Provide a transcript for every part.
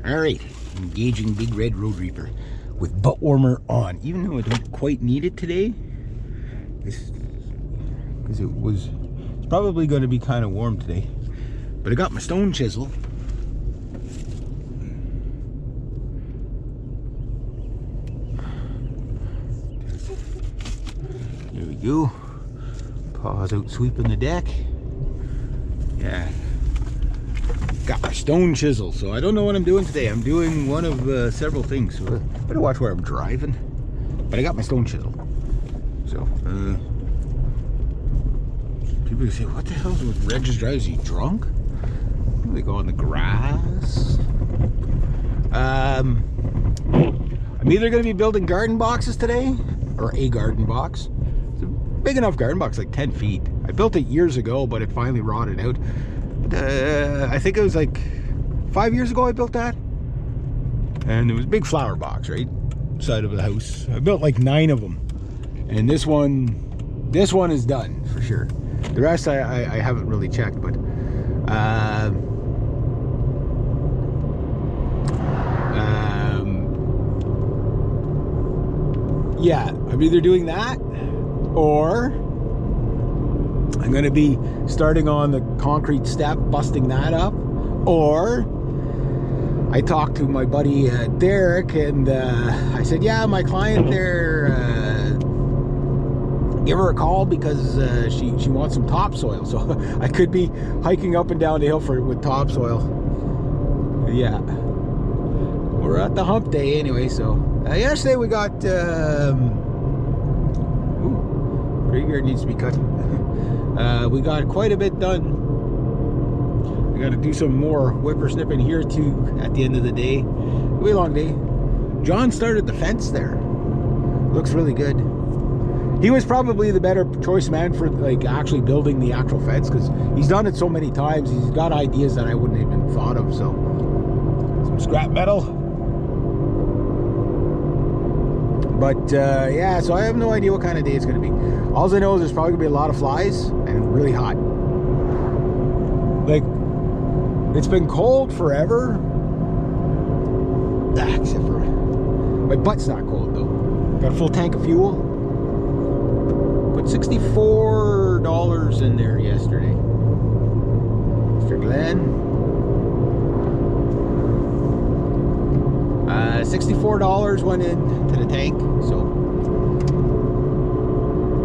All right, engaging Big Red Road Reaper with butt warmer on, even though I don't quite need it today, because it's probably going to be kind of warm today. But I got my stone chisel. There we go. Paws out sweeping the deck. Yeah. Got my stone chisel, so I don't know what I'm doing today. I'm doing one of several things, so I better watch where I'm driving. But I got my stone chisel. So, people say, what the hell's with Reg just drives? Is he drunk? They go on the grass. I'm either going to be building garden boxes today, or a garden box. It's a big enough garden box, like 10 feet. I built it years ago, but it finally rotted out. I think it was like 5 years ago I built that, and it was a big flower box right side of the house. I built like 9 of them, and this one is done for sure. The rest I haven't really checked, but yeah, I'm either doing that or I'm going to be starting on the concrete step, busting that up, or I talked to my buddy Derek, and I said, yeah, my client there, give her a call because she wants some topsoil. So I could be hiking up and down the hill with topsoil. Yeah, we're at the hump day anyway. So yesterday we got graveyard needs to be cut. We got quite a bit done. We got to do some more whippersnipping here too at the end of the day. It'll be a long day. John started the fence there. Looks really good. He was probably the better choice man for like actually building the actual fence, because he's done it so many times. He's got ideas that I wouldn't even thought of. So some scrap metal. But yeah, so I have no idea what kind of day it's going to be. All I know is there's probably going to be a lot of flies and really hot. Like, it's been cold forever. Except for my butt's not cold though. Got a full tank of fuel. Put $64 in there yesterday. Mr. Glenn. $64 went into the tank, so.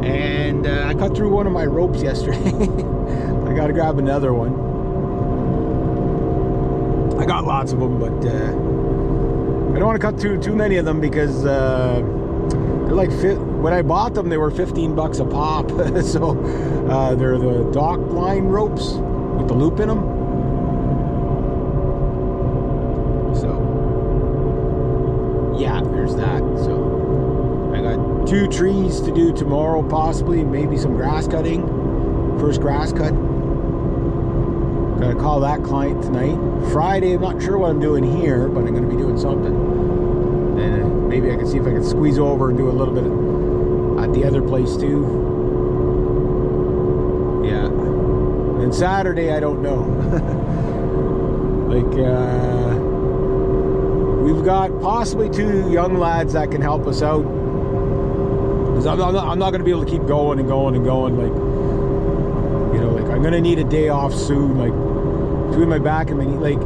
And I cut through one of my ropes yesterday. I gotta grab another one. I got lots of them, but I don't want to cut through too many of them because they're like, when I bought them, they were 15 bucks a pop. So they're the dock line ropes with the loop in them. Yeah, there's that. So I got 2 trees to do tomorrow, possibly, maybe some grass cutting. First grass cut. Gotta call that client tonight. Friday, I'm not sure what I'm doing here, but I'm gonna be doing something. And maybe I can see if I can squeeze over and do a little bit at the other place too. Yeah. And Saturday, I don't know. Like, we've got possibly 2 young lads that can help us out. Because I'm not going to be able to keep going and going and going. Like, you know, like I'm going to need a day off soon. Like, between my back and my knee. Like,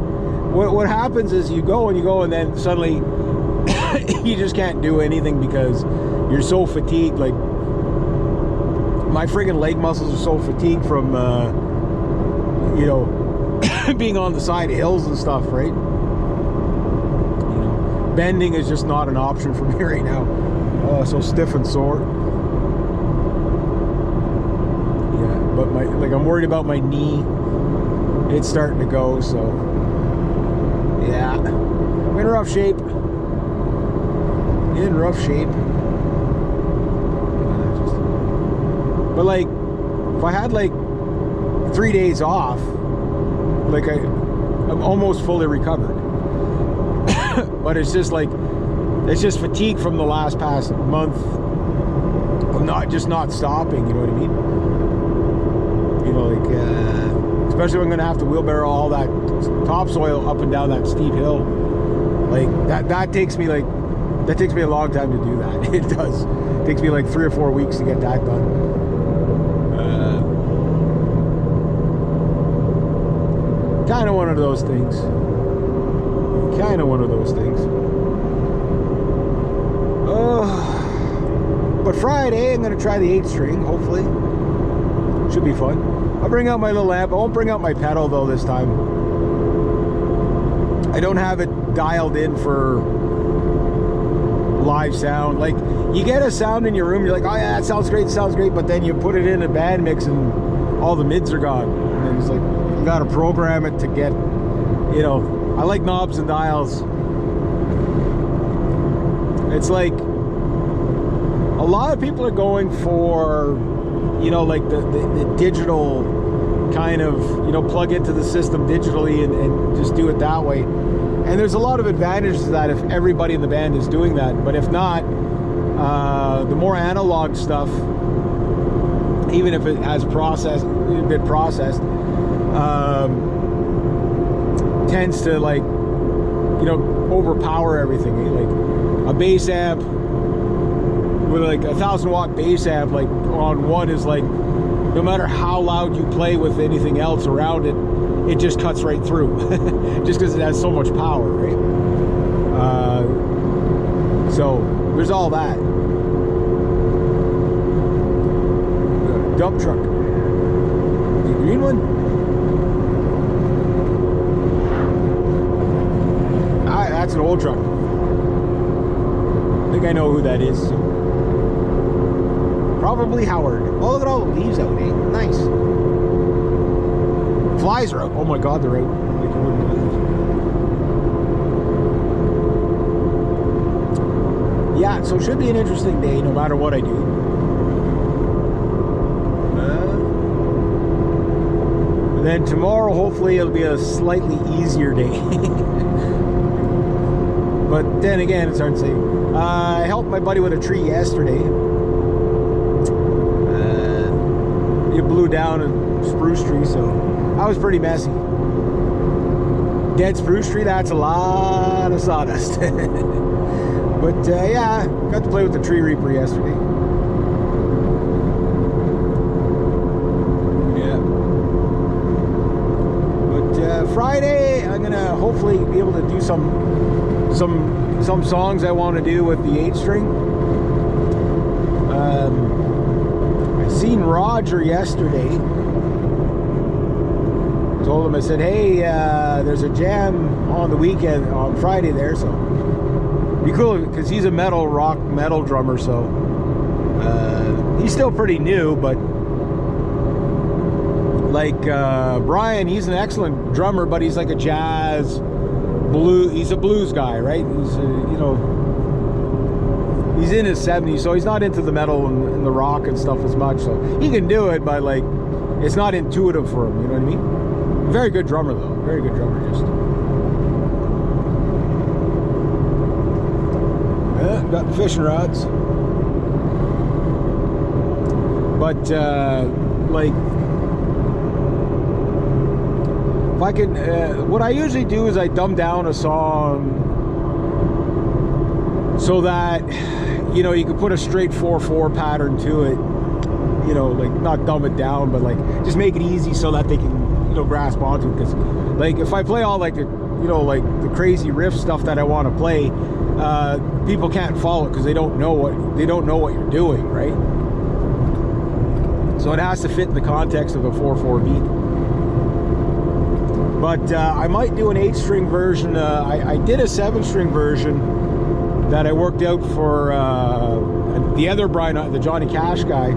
what happens is you go and then suddenly you just can't do anything because you're so fatigued. Like, my friggin' leg muscles are so fatigued from, you know, being on the side of hills and stuff, right? Bending is just not an option for me right now. Oh, so stiff and sore. Yeah, but I'm worried about my knee. It's starting to go, so yeah. I'm in rough shape. But like, if I had like 3 days off, like I'm almost fully recovered. But it's just like, it's just fatigue from the past month of not stopping, you know what I mean? You know, like, especially when I'm gonna have to wheelbarrow all that topsoil up and down that steep hill. Like that takes me a long time to do that. It does. It takes me like 3 or 4 weeks to get that done. Kind of one of those things. But Friday, I'm going to try the 8 string, hopefully. Should be fun. I'll bring out my little amp. I won't bring out my pedal, though, this time. I don't have it dialed in for live sound. Like, you get a sound in your room, you're like, oh yeah, that sounds great, but then you put it in a band mix and all the mids are gone. And then it's like, you got to program it to get, you know, I like knobs and dials. It's like, a lot of people are going for, you know, like the digital kind of, you know, plug into the system digitally and just do it that way. And there's a lot of advantages to that if everybody in the band is doing that. But if not, the more analog stuff, even if it has been processed, tends to, like, you know, overpower everything. Like a bass amp with like a 1,000-watt bass amp, like on one is like, no matter how loud you play with anything else around it, it just cuts right through. Just because it has so much power, right? So there's all that. Dump truck. The green one? That's an old truck. I think I know who that is. Probably Howard. Oh, look at all the leaves out, eh? Nice. Flies are out. Oh my God, they're out. Like you wouldn't believe. Yeah, so it should be an interesting day no matter what I do. Then tomorrow, hopefully, it'll be a slightly easier day. But then again, it's hard to say. I helped my buddy with a tree yesterday. It blew down a spruce tree, so that was pretty messy. Dead spruce tree, that's a lot of sawdust. But yeah, got to play with the tree reaper yesterday. Yeah. But Friday, I'm gonna hopefully be able to do some songs I want to do with the 8 string. I seen Roger yesterday. Told him, I said, hey, there's a jam on the weekend, on Friday there, so be cool, because he's a rock metal drummer, so he's still pretty new, but like Brian, he's an excellent drummer, but he's like a jazz he's a blues guy, right? He's you know, he's in his 70s, so he's not into the metal and the rock and stuff as much, so he can do it, but like, it's not intuitive for him, you know what I mean? Very good drummer though, very good drummer. Just got the fishing rods, but like, if I can, what I usually do is I dumb down a song so that, you know, you can put a straight 4/4 pattern to it, you know, like not dumb it down, but like just make it easy so that they can, you know, grasp onto it. Because like if I play all like the, you know, like the crazy riff stuff that I want to play, people can't follow it because they don't know what you're doing, right? So it has to fit in the context of a 4/4 beat. But I might do an 8-string version. I did a 7-string version that I worked out for the other Brian, the Johnny Cash guy,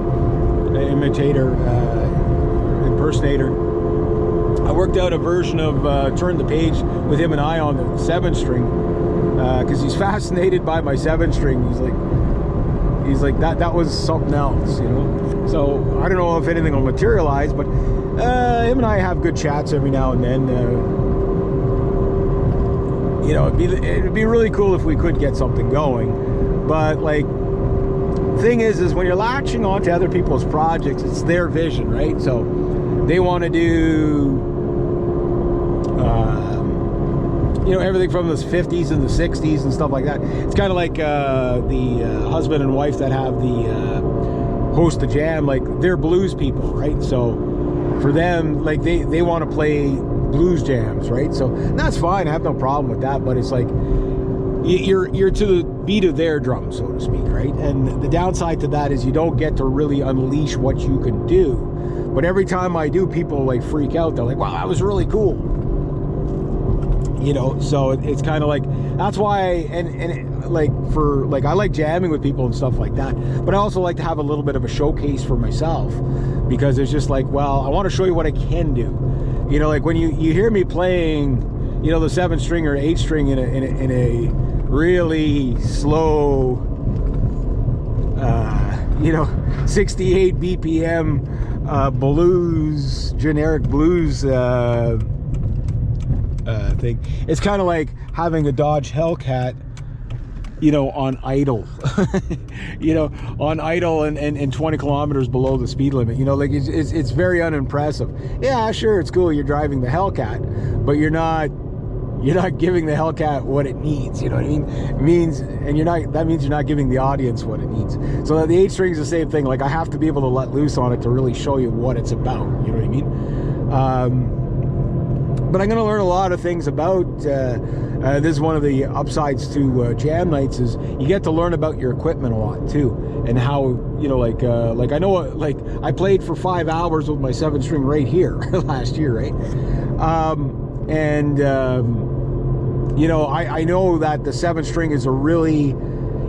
impersonator. I worked out a version of Turn the Page with him and I on the 7-string because he's fascinated by my 7-string. He's like that was something else, you know. So I don't know if anything will materialize, but him and I have good chats every now and then. You know, it'd be really cool if we could get something going. But like, thing is when you're latching onto other people's projects, it's their vision, right? So they want to do, you know, everything from the 50s and the 60s and stuff like that. It's kind of like the husband and wife that have the host the jam, like they're blues people, right? So for them, like they want to play blues jams, right? So that's fine, I have no problem with that, but it's like you're to the beat of their drum, so to speak, right? And the downside to that is you don't get to really unleash what you can do. But every time I do, people like freak out. They're like, wow, that was really cool, you know. So it's kind of like, that's why like for like, I like jamming with people and stuff like that, but I also like to have a little bit of a showcase for myself, because it's just like, well, I want to show you what I can do, you know. Like when you hear me playing, you know, the 7-string or 8-string in a really slow, you know, 68 BPM blues, generic blues thing. It's kind of like having a Dodge Hellcat, you know, on idle, you know, on idle and 20 kilometers below the speed limit. You know, like it's very unimpressive. Yeah, sure, it's cool, you're driving the Hellcat, but you're not giving the Hellcat what it needs, you know what I mean? It means, and that means you're not giving the audience what it needs. So the 8-string is the same thing. Like I have to be able to let loose on it to really show you what it's about, you know what I mean? But I'm going to learn a lot of things about, this is one of the upsides to jam nights, is you get to learn about your equipment a lot too, and how, you know, like I know, like I played for 5 hours with my 7-string right here last year, right? You know, I know that the 7-string is a really